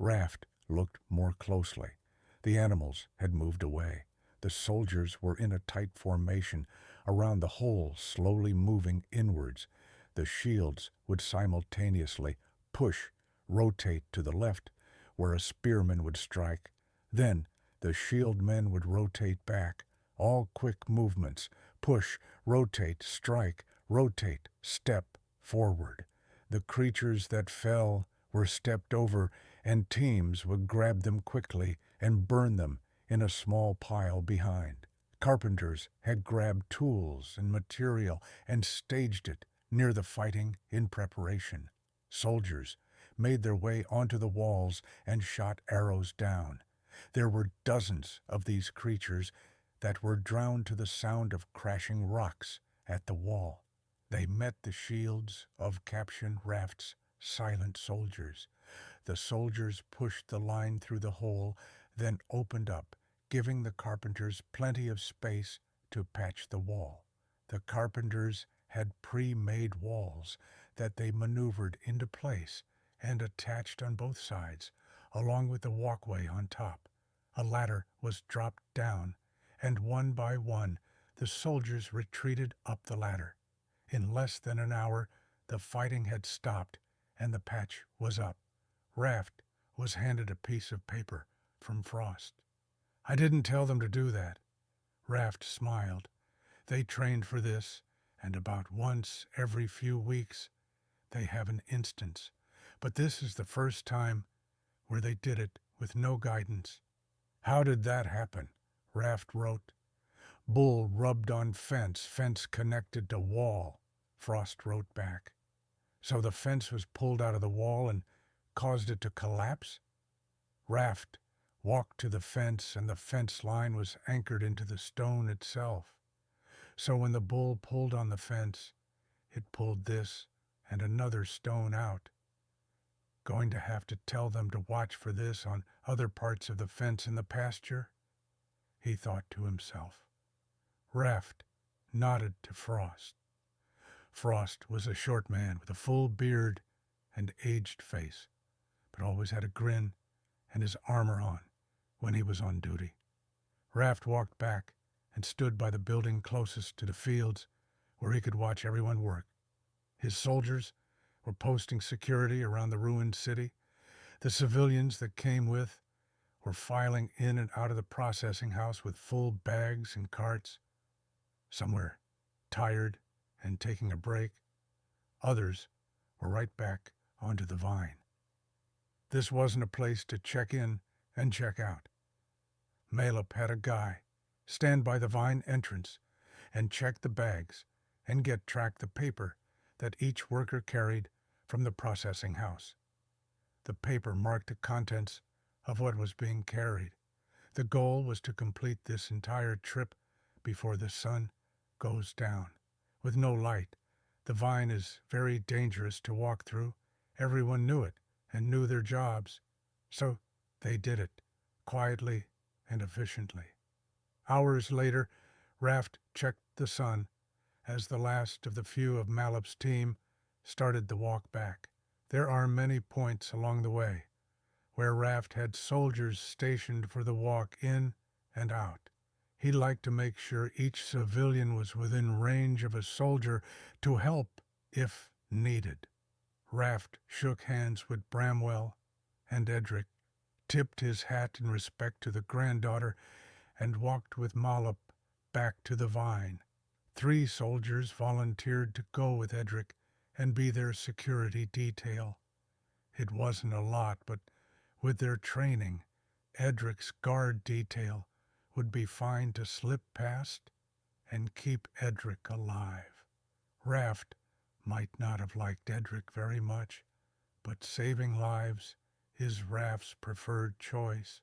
Raft looked more closely. The animals had moved away. The soldiers were in a tight formation around the hole, slowly moving inwards. The shields would simultaneously push, rotate to the left, where a spearman would strike. Then the shield men would rotate back, all quick movements, push, rotate, strike, rotate, step, forward. The creatures that fell were stepped over, and teams would grab them quickly and burn them in a small pile behind. Carpenters had grabbed tools and material and staged it near the fighting in preparation. Soldiers made their way onto the walls and shot arrows down. There were dozens of these creatures that were drowned to the sound of crashing rocks at the wall. They met the shields of Captain Raft's silent soldiers. The soldiers pushed the line through the hole, then opened up, giving the carpenters plenty of space to patch the wall. The carpenters had pre-made walls that they maneuvered into place and attached on both sides, along with the walkway on top. A ladder was dropped down, and one by one the soldiers retreated up the ladder. In less than an hour, the fighting had stopped and the patch was up. Raft was handed a piece of paper from Frost. "I didn't tell them to do that." Raft smiled. "They trained for this, and about once every few weeks they have an instance. But this is the first time where they did it with no guidance." "How did that happen?" Raft wrote. "Bull rubbed on fence, fence connected to wall," Frost wrote back. "So the fence was pulled out of the wall and caused it to collapse?" Raft walked to the fence, and the fence line was anchored into the stone itself. So when the bull pulled on the fence, it pulled this and another stone out. "Going to have to tell them to watch for this on other parts of the fence in the pasture?" he thought to himself. Raft nodded to Frost. Frost was a short man with a full beard and aged face, but always had a grin and his armor on when he was on duty. Raft walked back and stood by the building closest to the fields where he could watch everyone work. His soldiers were posting security around the ruined city. The civilians that came with were filing in and out of the processing house with full bags and carts. Some were tired and taking a break. Others were right back onto the vine. This wasn't a place to check in and check out. Malep had a guy stand by the vine entrance and check the bags and get track the paper that each worker carried from the processing house. The paper marked the contents of what was being carried. The goal was to complete this entire trip before the sun goes down. With no light, the vine is very dangerous to walk through. Everyone knew it and knew their jobs, so they did it quietly and efficiently. Hours later, Raft checked the sun as the last of the few of Malep's team started the walk back. There are many points along the way where Raft had soldiers stationed for the walk in and out. He liked to make sure each civilian was within range of a soldier to help if needed. Raft shook hands with Bramwell and Edric, tipped his hat in respect to the granddaughter, and walked with Malep back to the vine. 3 soldiers volunteered to go with Edric and be their security detail. It wasn't a lot, but with their training, Edric's guard detail would be fine to slip past and keep Edric alive. Raft might not have liked Edric very much, but saving lives is Raft's preferred choice.